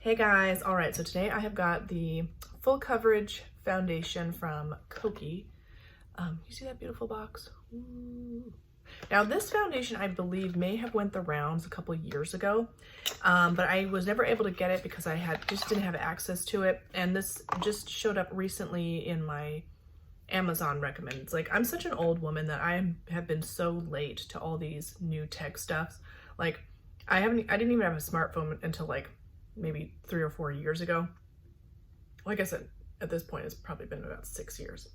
Hey guys, all right, so today I have got the Full Coverage Foundation from Kokie. You see that beautiful box? Ooh. Now this foundation, I believe, may have went the rounds a couple years ago, but I was never able to get it because I just didn't have access to it, and this just showed up recently in my Amazon recommends. Like, I'm such an old woman that I have been so late to all these new tech stuffs. Like, I didn't even have a smartphone until like maybe 3 or 4 years ago. Like I said, at this point, it's probably been about 6 years.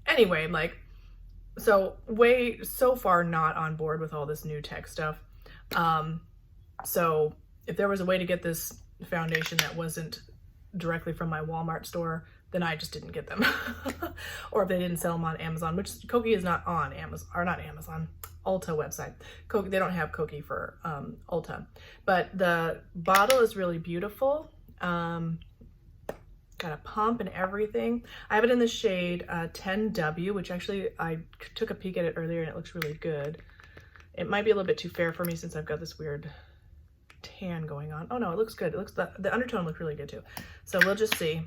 Anyway, like, so far not on board with all this new tech stuff. So if there was a way to get this foundation that wasn't directly from my Walmart store, then I just didn't get them. Or if they didn't sell them on Amazon, which Kokie is not on Amazon, or not Amazon, Ulta website. Kokie, they don't have Kokie for Ulta. But the bottle is really beautiful. Got a pump and everything. I have it in the shade 10W, which actually I took a peek at it earlier and it looks really good. It might be a little bit too fair for me since I've got this weird tan going on. Oh no, it looks good. It looks, the undertone looks really good too. So we'll just see.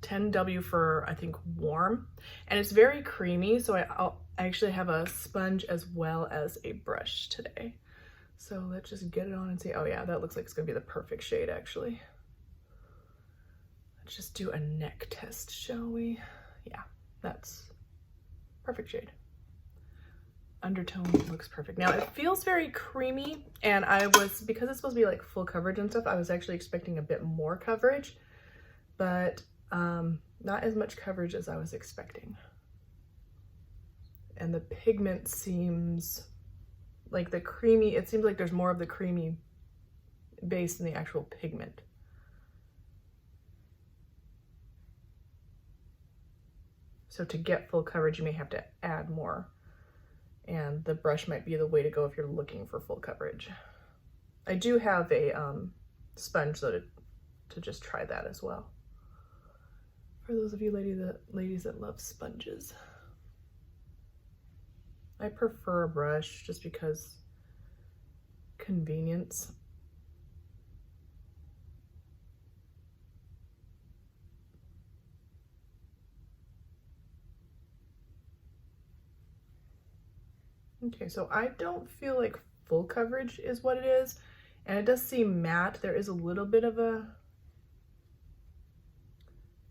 10W for, I think, warm, and it's very creamy, so I actually have a sponge as well as a brush today. So let's just get it on and see. Oh yeah, that looks like it's gonna be the perfect shade actually. Let's just do a neck test, shall we? Yeah, that's perfect shade. Undertone looks perfect. Now it feels very creamy, and because it's supposed to be like full coverage and stuff, I was actually expecting a bit more coverage, but not as much coverage as I was expecting. And the pigment seems like it seems like there's more of the creamy base than the actual pigment. So to get full coverage, you may have to add more. And the brush might be the way to go if you're looking for full coverage. I do have a sponge though to just try that as well. For those of you ladies that love sponges. I prefer a brush just because convenience. Okay, so I don't feel like full coverage is what it is, and it does seem matte. There is a little bit of a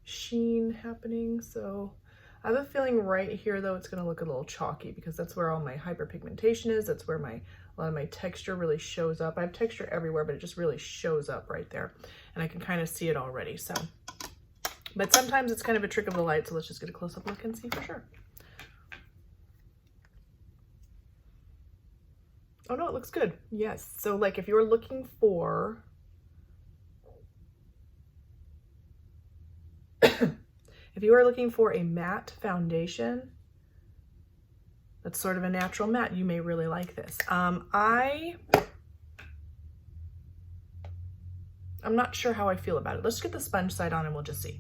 sheen happening, so I have a feeling right here though it's going to look a little chalky because that's where all my hyperpigmentation is. That's where a lot of my texture really shows up. I have texture everywhere, but it just really shows up right there, and I can kind of see it already. So, but sometimes it's kind of a trick of the light, so let's just get a close-up look and see for sure. Oh no, it looks good. Yes. So like if you were looking for if you are looking for a matte foundation that's sort of a natural matte, you may really like this. I'm not sure how I feel about it. Let's get the sponge side on and we'll just see.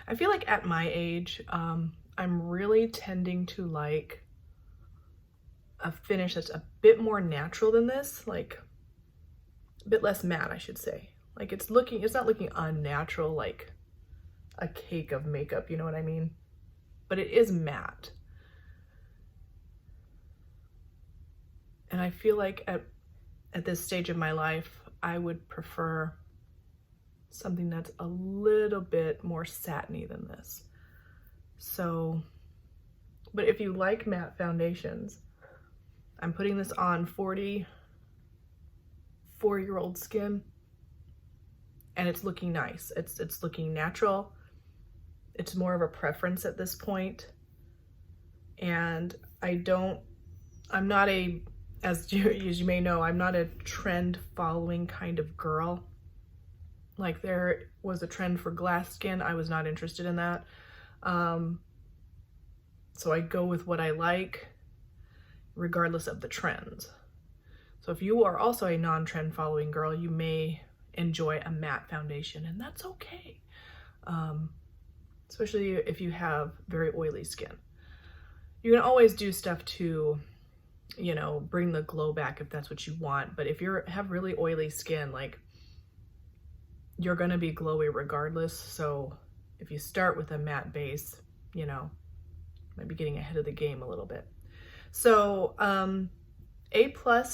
I feel like at my age, I'm really tending to like a finish that's a bit more natural than this, like a bit less matte, I should say. Like it's not looking unnatural like a cake of makeup, you know what I mean? But it is matte. And I feel like at this stage of my life, I would prefer something that's a little bit more satiny than this. So, but if you like matte foundations, I'm putting this on 44-year-old skin, and it's looking nice. It's looking natural. It's more of a preference at this point. And I'm not as you may know, I'm not a trend following kind of girl. Like there was a trend for glass skin. I was not interested in that. So I go with what I like, regardless of the trends. So if you are also a non-trend following girl, you may enjoy a matte foundation, and that's okay. Especially if you have very oily skin. you can always do stuff to, you know, bring the glow back if that's what you want. But if you have really oily skin, like, you're going to be glowy regardless. So if you start with a matte base, you know, might be getting ahead of the game a little bit. So A+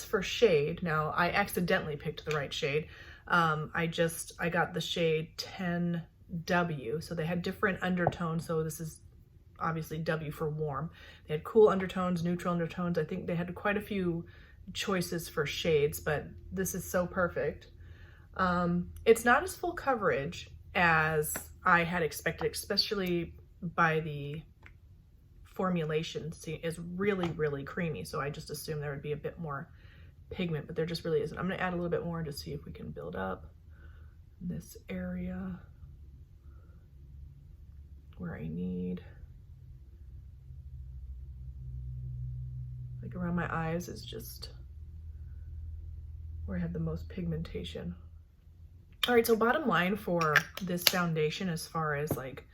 for shade. Now I accidentally picked the right shade. I got the shade 10W. So they had different undertones. So this is obviously W for warm. They had cool undertones, neutral undertones. I think they had quite a few choices for shades, but this is so perfect. It's not as full coverage as I had expected, especially by the formulation. See, is really, really creamy. So I just assumed there would be a bit more pigment, but there just really isn't. I'm going to add a little bit more to see if we can build up this area where I need. Like around my eyes is just where I have the most pigmentation. All right, so bottom line for this foundation, as far as like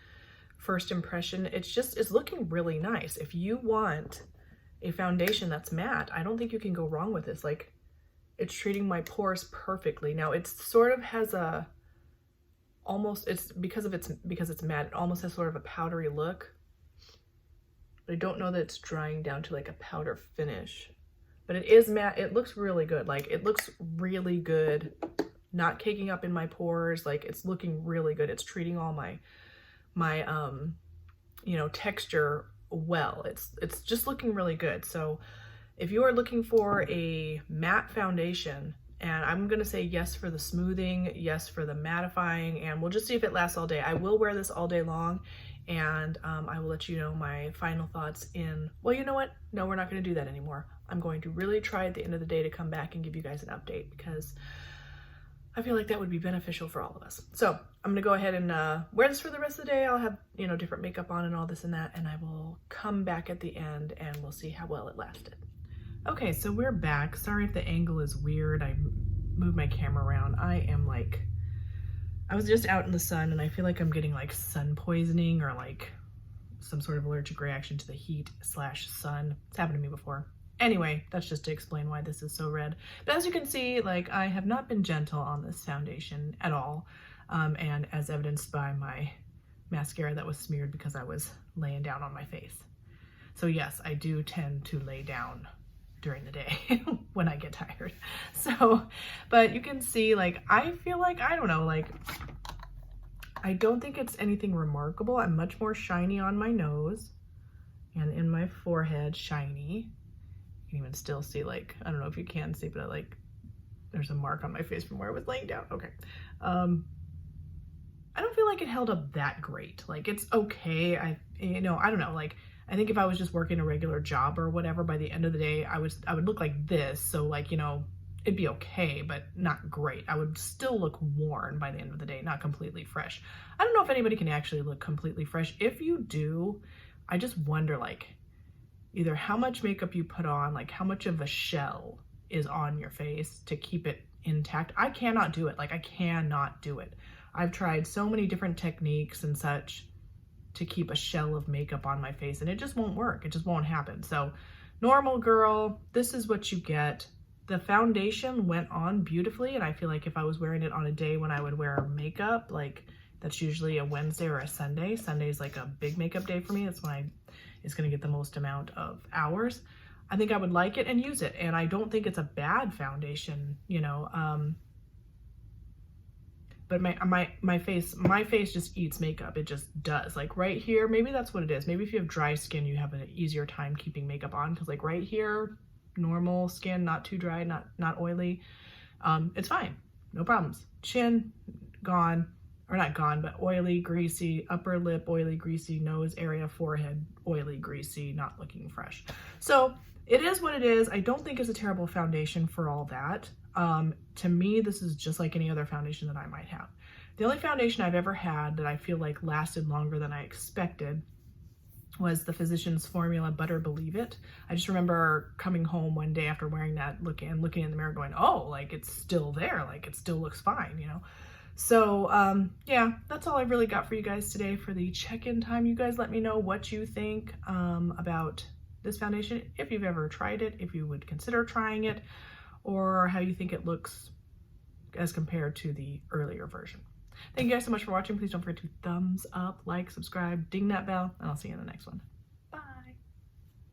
first impression, it's looking really nice. If you want a foundation that's matte, I don't think you can go wrong with this. Like, it's treating my pores perfectly. Now it sort of has a, almost, because it's matte, it almost has sort of a powdery look. But I don't know that it's drying down to like a powder finish, but it is matte. It looks really good. Like, it looks really good, not caking up in my pores. Like, it's looking really good. It's treating all my you know, texture well. It's just looking really good. So if you are looking for a matte foundation, and I'm gonna say yes for the smoothing, yes for the mattifying, and we'll just see if it lasts all day. I will wear this all day long, and I will let you know my final thoughts in, well, you know what? No, we're not gonna do that anymore. I'm going to really try at the end of the day to come back and give you guys an update, because I feel like that would be beneficial for all of us. So I'm gonna go ahead and wear this for the rest of the day. I'll have, you know, different makeup on and all this and that, and I will come back at the end and we'll see how well it lasted. Okay, so we're back. Sorry if the angle is weird. I moved my camera around. I was just out in the sun, and I feel like I'm getting like sun poisoning or like some sort of allergic reaction to the heat / sun. It's happened to me before. Anyway, that's just to explain why this is so red. But as you can see, like, I have not been gentle on this foundation at all. And as evidenced by my mascara that was smeared because I was laying down on my face. So yes, I do tend to lay down during the day when I get tired. So, but you can see, like, I feel like, I don't know, like, I don't think it's anything remarkable. I'm much more shiny on my nose and in my forehead, shiny. You can even still see, like, I don't know if you can see, but like, there's a mark on my face from where I was laying down. Okay. I don't feel like it held up that great. Like, it's okay. I don't know, like, I think if I was just working a regular job or whatever, by the end of the day, I would look like this. So, like, you know, it'd be okay, but not great. I would still look worn by the end of the day, not completely fresh. I don't know if anybody can actually look completely fresh. If you do, I just wonder, like, either how much makeup you put on, like how much of a shell is on your face to keep it intact. I cannot do it. Like, I cannot do it. I've tried so many different techniques and such to keep a shell of makeup on my face, and it just won't work. It just won't happen. So, normal girl, this is what you get. The foundation went on beautifully, and I feel like if I was wearing it on a day when I would wear makeup, like, that's usually a Wednesday or a Sunday. Sunday's like a big makeup day for me. That's when it's going to get the most amount of hours. I think I would like it and use it. And I don't think it's a bad foundation, you know. But my face just eats makeup. It just does. Like right here, maybe that's what it is. Maybe if you have dry skin, you have an easier time keeping makeup on. Because like right here, normal skin, not too dry, not oily. It's fine. No problems. Chin, gone. Or not gone, but oily, greasy, upper lip, oily, greasy, nose area, forehead, oily, greasy, not looking fresh. So it is what it is. I don't think it's a terrible foundation for all that. To me, this is just like any other foundation that I might have. The only foundation I've ever had that I feel like lasted longer than I expected was the Physicians Formula Butter Believe It. I just remember coming home one day after wearing that, looking in the mirror going, oh, like it's still there. Like it still looks fine, you know? So, yeah, that's all I've really got for you guys today for the check-in time. You guys let me know what you think about this foundation, if you've ever tried it, if you would consider trying it, or how you think it looks as compared to the earlier version. Thank you guys so much for watching. Please don't forget to thumbs up, like, subscribe, ding that bell, and I'll see you in the next one.